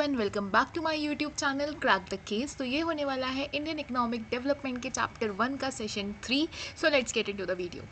Everyone, welcome back to my YouTube channel crack the case. तो ये होने वाला है इंडियन इकोनॉमिक डेवलपमेंट के चैप्टर 1 का session 3। So let's get into the video.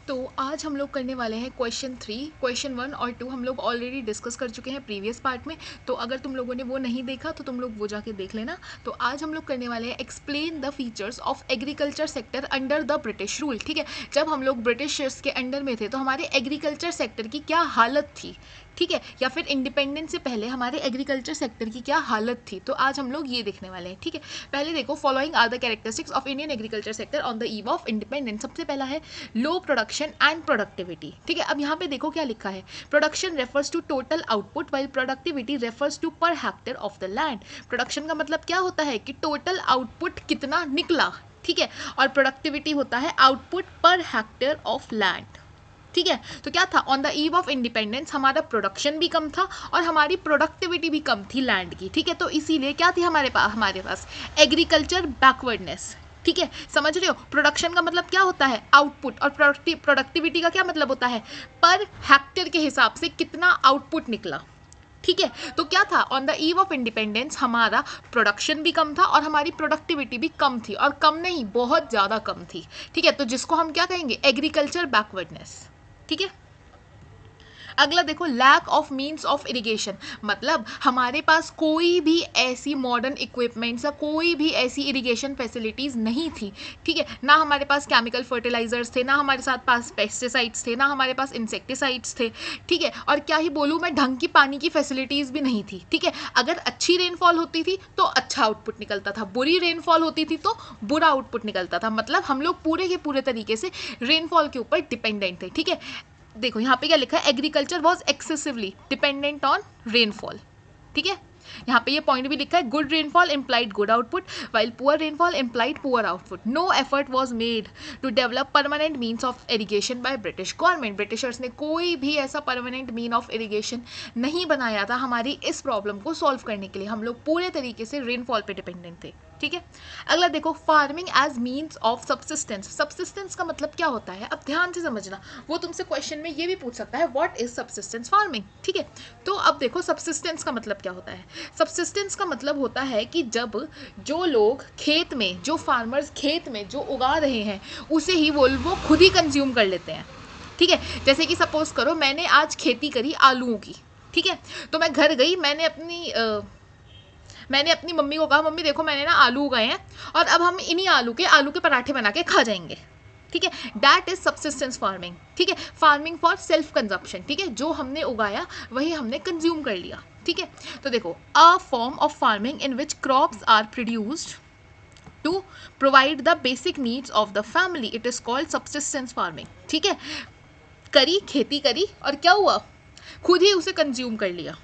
तो आज हम लोग करने वाले हैं क्वेश्चन 3। क्वेश्चन 1 और 2 हम लोग ऑलरेडी डिस्कस कर चुके हैं प्रीवियस पार्ट में, तो अगर तुम लोगों ने वो नहीं देखा तो तुम लोग वो जाके देख लेना। तो आज हम लोग करने वाले हैं explain the features of agriculture sector under the British rule. ठीक है, जब हम लोग ब्रिटिशर्स के अंडर में थे तो हमारे एग्रीकल्चर सेक्टर की क्या हालत थी, ठीक है, या फिर इंडिपेंडेंस से पहले हमारे एग्रीकल्चर सेक्टर की क्या हालत थी। तो आज हम लोग ये देखने वाले हैं। ठीक है, पहले देखो, following are the characteristics of Indian agriculture sector on the eve of independence. सबसे पहला है लो प्रोडक्शन एंड प्रोडक्टिविटी। ठीक है, अब यहाँ पे देखो क्या लिखा है, production refers to total output while productivity refers to per hectare of the land. Production का मतलब क्या होता है कि टोटल आउटपुट कितना निकला, ठीक है, और प्रोडक्टिविटी होता है आउटपुट पर हेक्टेयर ऑफ लैंड। ठीक है, तो क्या था, on the eve of independence हमारा प्रोडक्शन भी कम था और हमारी प्रोडक्टिविटी भी कम थी लैंड की। ठीक है, तो इसीलिए क्या थी हमारे पास एग्रीकल्चर बैकवर्डनेस। ठीक है, समझ रहे हो, प्रोडक्शन का मतलब क्या होता है आउटपुट, और प्रोडक्टिविटी का क्या मतलब होता है पर हेक्टेयर के हिसाब से कितना आउटपुट निकला। ठीक है, तो क्या था, on the eve of independence हमारा प्रोडक्शन भी कम था और हमारी प्रोडक्टिविटी भी कम थी, और कम नहीं बहुत ज़्यादा कम थी। ठीक है, तो जिसको हम क्या कहेंगे एग्रीकल्चर बैकवर्डनेस। ठीक है, अगला देखो, lack of means of irrigation, मतलब हमारे पास कोई भी ऐसी मॉडर्न इक्विपमेंट्स या कोई भी ऐसी इरिगेशन फैसिलिटीज़ नहीं थी। ठीक है, ना हमारे पास केमिकल फर्टिलाइजर्स थे, ना हमारे साथ पास पेस्टिसाइड्स थे, ना हमारे पास इंसेक्टिसाइड्स थे। ठीक है, और क्या ही बोलूँ मैं, ढंग की पानी की फैसिलिटीज़ भी नहीं थी। ठीक है, अगर अच्छी रेनफॉल होती थी तो अच्छा आउटपुट निकलता था, बुरी रेनफॉल होती थी तो बुरा आउटपुट निकलता था। मतलब हम लोग पूरे के पूरे तरीके से रेनफॉल के ऊपर डिपेंडेंट थे। ठीक है, देखो यहाँ पे क्या लिखा है, agriculture was excessively dependent on rainfall. ठीक है, यहाँ पे ये पॉइंट भी लिखा है, good rainfall implied good output while poor rainfall implied poor output. No effort was made to develop permanent means of irrigation by British government. Britishers ने कोई भी ऐसा परमानेंट मीन ऑफ इरिगेशन नहीं बनाया था हमारी इस प्रॉब्लम को सॉल्व करने के लिए। हम लोग पूरे तरीके से रेनफॉल पे डिपेंडेंट थे। ठीक है, अगला देखो, farming as means of subsistence. Subsistence का मतलब क्या होता है, अब ध्यान से समझना, वो तुमसे क्वेश्चन में ये भी पूछ सकता है, व्हाट इज सब्सिस्टेंस फार्मिंग। ठीक है, तो अब देखो सब्सिस्टेंस का मतलब क्या होता है। सब्सिस्टेंस का मतलब होता है कि जब जो लोग खेत में, जो फार्मर्स खेत में जो उगा रहे हैं उसे ही वो खुद ही कंज्यूम कर लेते हैं। ठीक है, जैसे कि सपोज करो मैंने आज खेती करी आलूओं की। ठीक है, तो मैं घर गई, मैंने अपनी मम्मी को कहा, मम्मी देखो मैंने ना आलू उगाए हैं और अब हम इन्हीं आलू के पराठे बना के खा जाएंगे। ठीक है, दैट इज सब्सिस्टेंस फार्मिंग। ठीक है, फार्मिंग फॉर सेल्फ कंजप्शन। ठीक है, जो हमने उगाया वही हमने कंज्यूम कर लिया। ठीक है, तो देखो, a form of farming in which crops are produced to provide the basic needs of the family, it is called subsistence farming. ठीक है, करी खेती करी और क्या हुआ, खुद ही उसे कंज्यूम कर लिया।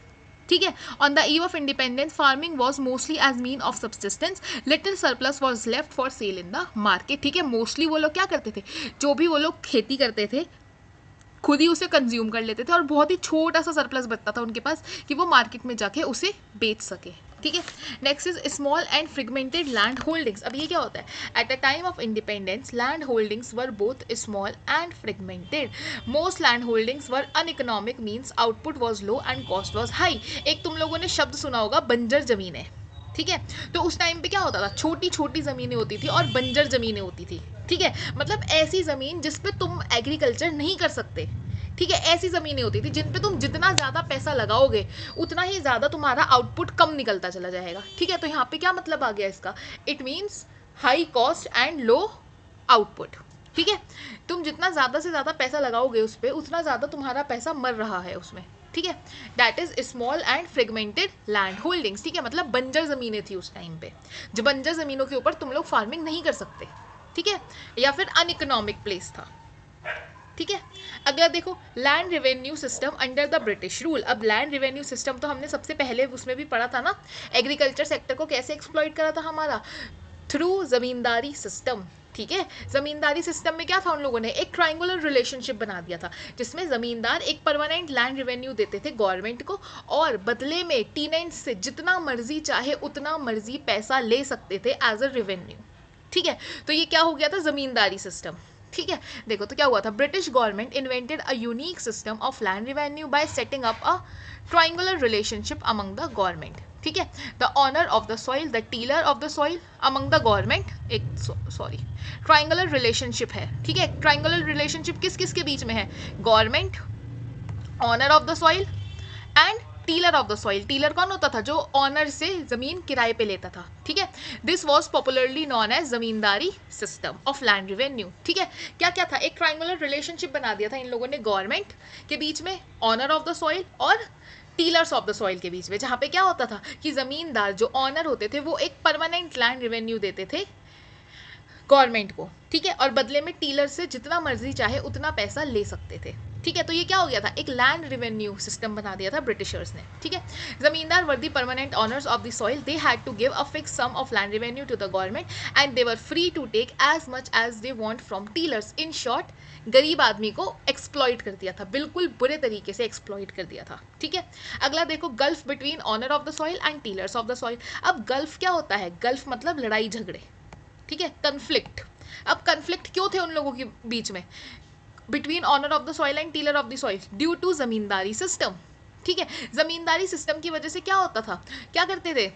ठीक है, on the eve of independence farming was mostly as mean of subsistence, little surplus was left for sale in the market. ठीक है, मोस्टली वो लोग क्या करते थे, जो भी वो लोग खेती करते थे खुद ही उसे कंज्यूम कर लेते थे और बहुत ही छोटा सा सरप्लस बचता था उनके पास कि वो मार्केट में जाके उसे बेच सके। ठीक है, next is small and fragmented land holdings. अब ये क्या होता है, at the time of independence land holdings were both small and fragmented. Most land holdings were uneconomic, means output was low and cost was high. एक तुम लोगों ने शब्द सुना होगा बंजर जमीनें। ठीक है, तो उस टाइम पे क्या होता था, छोटी छोटी ज़मीनें होती थी और बंजर ज़मीनें होती थी। ठीक है, मतलब ऐसी ज़मीन जिस पे तुम एग्रीकल्चर नहीं कर सकते। ठीक है, ऐसी ज़मीनें होती थी जिन पे तुम जितना ज़्यादा पैसा लगाओगे उतना ही ज़्यादा तुम्हारा आउटपुट कम निकलता चला जाएगा। ठीक है, तो यहाँ पे क्या मतलब आ गया इसका, it means high cost and low output. ठीक है, तुम जितना ज़्यादा से ज़्यादा पैसा लगाओगे उस पर उतना ज़्यादा तुम्हारा पैसा मर रहा है उसमें। ठीक है, that is small and fragmented land holdings. ठीक है, मतलब बंजर ज़मीनें थी उस टाइम पे, जो बंजर ज़मीनों के ऊपर तुम लोग फार्मिंग नहीं कर सकते। ठीक है, या फिर अनइकोनॉमिक प्लेस था। ठीक है, अगला देखो, land revenue system under the British rule. अब लैंड रेवेन्यू सिस्टम तो हमने सबसे पहले उसमें भी पढ़ा था ना, एग्रीकल्चर सेक्टर को कैसे एक्सप्लॉइट करा था हमारा, थ्रू जमींदारी सिस्टम। ठीक है, जमींदारी सिस्टम में क्या था, उन लोगों ने एक ट्रायंगुलर रिलेशनशिप बना दिया था जिसमें जमींदार एक परमानेंट लैंड रेवेन्यू देते थे गवर्नमेंट को और बदले में टीनेंट्स से जितना मर्जी चाहे उतना मर्जी पैसा ले सकते थे एज अ रेवेन्यू। ठीक है, तो ये क्या हो गया था, जमींदारी सिस्टम। ठीक है, देखो तो क्या हुआ था, British government invented a unique system of land revenue by setting up a triangular relationship among the government. ठीक है, the owner of the soil, the tiller of the soil among the government, एक sorry triangular relationship है। ठीक है, triangular relationship किस किस के बीच में है, government, owner of the soil and tiller of the soil. Tiller कौन होता था, जो ऑनर से जमीन किराए पे लेता था। ठीक है, this was popularly known as zamindari system of land revenue. ठीक है, क्या क्या था, एक ट्राइंगुलर रिलेशनशिप बना दिया था इन लोगों ने, गवर्नमेंट के बीच में, ऑनर ऑफ द सॉइल और टीलर्स ऑफ द सॉइल के बीच में, जहाँ पे क्या होता था कि जमींदार जो ऑनर होते थे वो एक परमानेंट लैंड रिवेन्यू देते थे गवर्नमेंट को। ठीक है, और बदले में टीलर से जितना मर्जी चाहे उतना पैसा ले सकते थे। ठीक है, तो ये क्या हो गया था, एक लैंड रिवेन्यू सिस्टम बना दिया था ब्रिटिशर्स ने। ठीक है, zamindar were the permanent owners of the soil, they had to give a fix sum of land revenue to the government and they were free to take as much as they want from tillers. In short, गरीब आदमी को exploit कर दिया था, बिल्कुल बुरे तरीके से एक्सप्लॉइट कर दिया था। ठीक है, अगला देखो, gulf between owner of the soil and tillers of the soil. अब गल्फ क्या होता है, गल्फ मतलब लड़ाई झगड़े। ठीक है, कन्फ्लिक्ट। अब कन्फ्लिक्ट क्यों थे उन लोगों के बीच में, between owner of the soil and tiller of the soil, due to zamindari system. ठीक है, जमींदारी सिस्टम की वजह से क्या होता था, क्या करते थे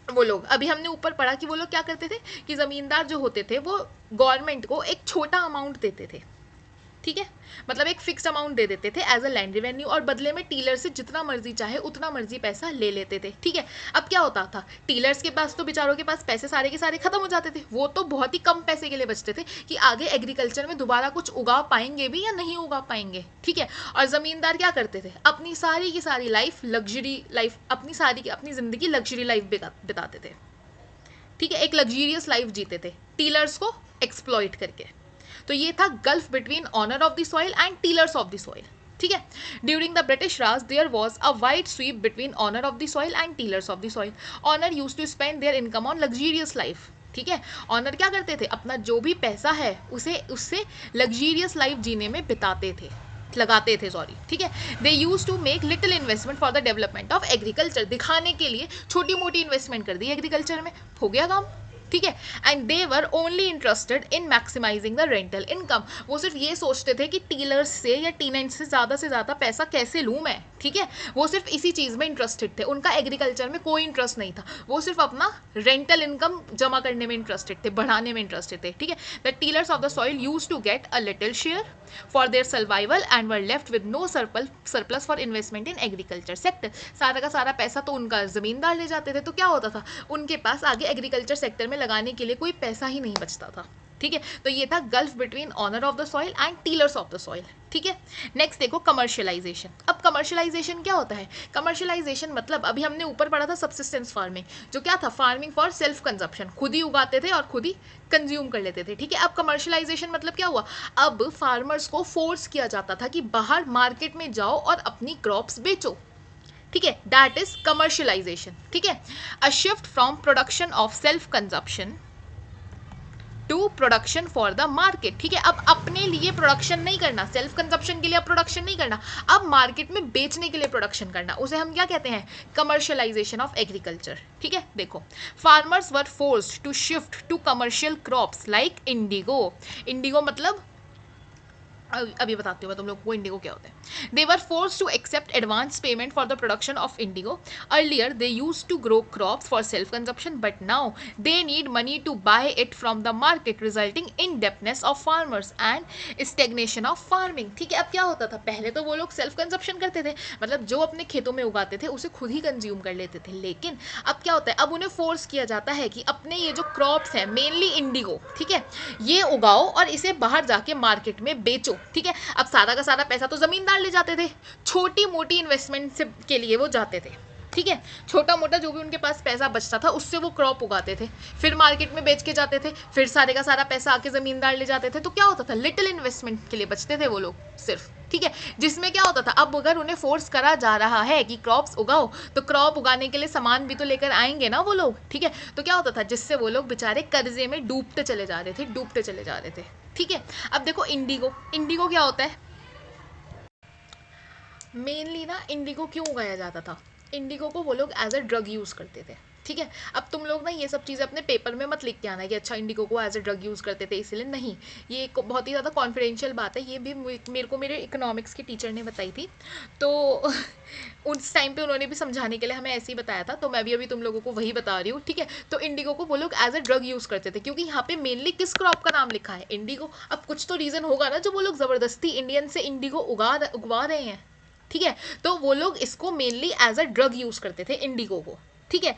वो लोग, अभी हमने ऊपर पढ़ा कि वो लोग क्या करते थे कि जमींदार जो होते थे वो गवर्नमेंट को एक छोटा अमाउंट देते थे। ठीक है, मतलब एक फिक्स अमाउंट दे देते थे एज अ लैंड रेवेन्यू, और बदले में टीलर से जितना मर्जी चाहे उतना मर्जी पैसा ले लेते थे। ठीक है, अब क्या होता था, टीलर्स के पास तो बेचारों के पास पैसे सारे के सारे खत्म हो जाते थे, वो तो बहुत ही कम पैसे के लिए बचते थे कि आगे एग्रीकल्चर में दोबारा कुछ उगा पाएंगे भी या नहीं उगा पाएंगे। ठीक है, और जमींदार क्या करते थे, अपनी सारी की सारी लाइफ लग्जरी लाइफ, अपनी जिंदगी लग्जरी लाइफ बिताते थे। ठीक है, एक लग्जरियस लाइफ जीते थे टीलर्स को एक्सप्लॉइट करके। तो ये था gulf between owner of the soil and tillers of the soil. ठीक है, during the British Raj there was a wide sweep between owner of the soil and tillers of the soil. Owner use to spend their income on luxurious life. ठीक है, honour क्या करते थे, अपना जो भी पैसा है उसे उससे लग्जरियस लाइफ जीने में बिताते थे, लगाते थे, सॉरी। ठीक है, they use to make little investment for the development of agriculture, दिखाने के लिए छोटी मोटी इन्वेस्टमेंट कर दी एग्रीकल्चर में, हो गया काम। ठीक है, and they were only interested in maximising the rental income. वो सिर्फ ये सोचते थे कि टीलर्स से या टीनेंट से ज़्यादा पैसा कैसे लूँ मैं। ठीक है, वो सिर्फ इसी चीज़ में इंटरेस्टेड थे, उनका एग्रीकल्चर में कोई इंटरेस्ट नहीं था, वो सिर्फ अपना रेंटल इनकम जमा करने में इंटरेस्टेड थे, बढ़ाने में इंटरेस्टेड थे। ठीक है, the tillers of the soil use to get a little share for their survival and were left with no surplus for investment in agriculture sector. सारा का सारा पैसा तो उनका जमींदार ले जाते थे, तो क्या होता था, उनके पास आगे एग्रीकल्चर सेक्टर में लगाने के लिए कोई पैसा ही नहीं बचता था। ठीक है, तो ये था gulf between owner of the soil and tillers of the soil. ठीक है, नेक्स्ट देखो कमर्शियलाइजेशन। अब कमर्शियलाइजेशन क्या होता है, कमर्शियलाइजेशन मतलब अभी हमने ऊपर पढ़ा था सब्सिस्टेंस फार्मिंग, जो क्या था, फार्मिंग फॉर सेल्फ कंजप्शन, खुद ही उगाते थे और खुद ही कंज्यूम कर लेते थे। ठीक है, अब कमर्शियलाइजेशन मतलब क्या हुआ, अब फार्मर्स को फोर्स किया जाता था कि बाहर मार्केट में जाओ और अपनी क्रॉप्स बेचो। ठीक है, दैट इज कमर्शियलाइजेशन। ठीक है, a shift from production of self consumption to production for the market. ठीक है, अब अपने लिए प्रोडक्शन नहीं करना, सेल्फ कंजप्शन के लिए अब प्रोडक्शन नहीं करना, अब मार्केट में बेचने के लिए प्रोडक्शन करना, उसे हम क्या कहते हैं, कमर्शियलाइजेशन ऑफ एग्रीकल्चर। ठीक है, देखो, farmers were forced to shift to commercial crops like indigo. Indigo मतलब अभी बताती हूँ मैं तुम लोग को इंडिगो क्या होता है। They were force to accept advance payment for the production of indigo. Earlier they use to grow crops for self consumption, but now they need money to buy it from the market, resulting in depthness of farmers and stagnation of farming. ठीक है, अब क्या होता था, पहले तो वो लोग सेल्फ कंजप्शन करते थे, मतलब जो अपने खेतों में उगाते थे उसे खुद ही कंज्यूम कर लेते थे, लेकिन अब क्या होता है, अब उन्हें फोर्स किया जाता है कि अपने ये जो क्रॉप्स हैं, मेनली इंडिगो, ठीक है, ये उगाओ और इसे बाहर जाके मार्केट में बेचो। ठीक है, अब सारा का सारा पैसा तो जमींदार ले जाते थे, छोटी मोटी इन्वेस्टमेंट से के लिए वो जाते थे। ठीक है, छोटा मोटा जो भी उनके पास पैसा बचता था उससे वो क्रॉप उगाते थे, फिर मार्केट में बेच के जाते थे, फिर सारे का सारा पैसा आके जमींदार ले जाते थे। तो क्या होता था, लिटिल इन्वेस्टमेंट के लिए बचते थे वो लोग सिर्फ। ठीक है, जिसमें क्या होता था, अब अगर उन्हें फोर्स करा जा रहा है कि क्रॉप्स उगाओ, तो क्रॉप उगाने के लिए सामान भी तो लेकर आएंगे ना वो लोग। ठीक है, तो क्या होता था, जिससे वो लोग बेचारे कर्जे में डूबते चले जा रहे थे। ठीक है, अब देखो इंडिगो, इंडिगो क्या होता है, मेनली ना इंडिगो क्यों उगाया जाता था, इंडिगो को वो लोग एज अ ड्रग यूज़ करते थे। ठीक है। अब तुम लोग ना ये सब चीज़ें अपने पेपर में मत लिख के आना कि अच्छा इंडिगो को एज ए ड्रग यूज़ करते थे इसीलिए, नहीं। ये एक बहुत ही ज़्यादा कॉन्फिडेंशियल बात है, ये भी मेरे को मेरे इकोनॉमिक्स के टीचर ने बताई थी। तो उस टाइम पे उन्होंने भी समझाने के लिए हमें ऐसे ही बताया था, तो मैं भी अभी तुम लोगों को वही बता रही हूँ, ठीक है। तो इंडिगो को वो लोग एज ए ड्रग यूज़ करते थे, क्योंकि यहाँ पे मेनली किस क्रॉप का नाम लिखा है, इंडिगो। अब कुछ तो रीज़न होगा ना जो वो लोग ज़बरदस्ती इंडियन से इंडिगो उगवा रहे हैं, ठीक है। तो वो लोग इसको mainly as a drug use करते थे इंडिगो को, ठीक है।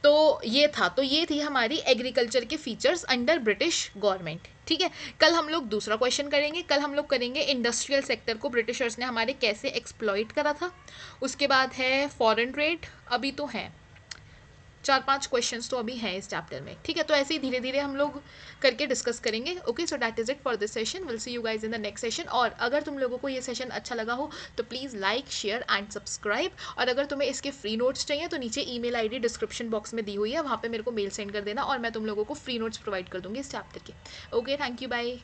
तो ये था, तो ये थी हमारी एग्रीकल्चर के फीचर्स अंडर ब्रिटिश गवर्नमेंट, ठीक है। कल हम लोग दूसरा क्वेश्चन करेंगे, कल हम लोग करेंगे इंडस्ट्रियल सेक्टर को ब्रिटिशर्स ने हमारे कैसे एक्सप्लॉइट करा था। उसके बाद है फॉरेन ट्रेड, अभी तो है 4-5 क्वेश्चंस तो अभी हैं इस चैप्टर में, ठीक है। तो ऐसे ही धीरे धीरे हम लोग करके डिस्कस करेंगे। Okay, so that is it for this session, will see you guys in the next session. और अगर तुम लोगों को ये सेशन अच्छा लगा हो तो please like, share and subscribe. और अगर तुम्हें इसके फ्री नोट्स चाहिए तो नीचे ईमेल आईडी डिस्क्रिप्शन बॉक्स में दी हुई है, वहाँ पे मेरे को मेल सेंड कर देना और मैं तुम लोगों को फ्री नोट्स प्रोवाइड कर दूँगी इस चैप्टर के। Okay, thank you, bye.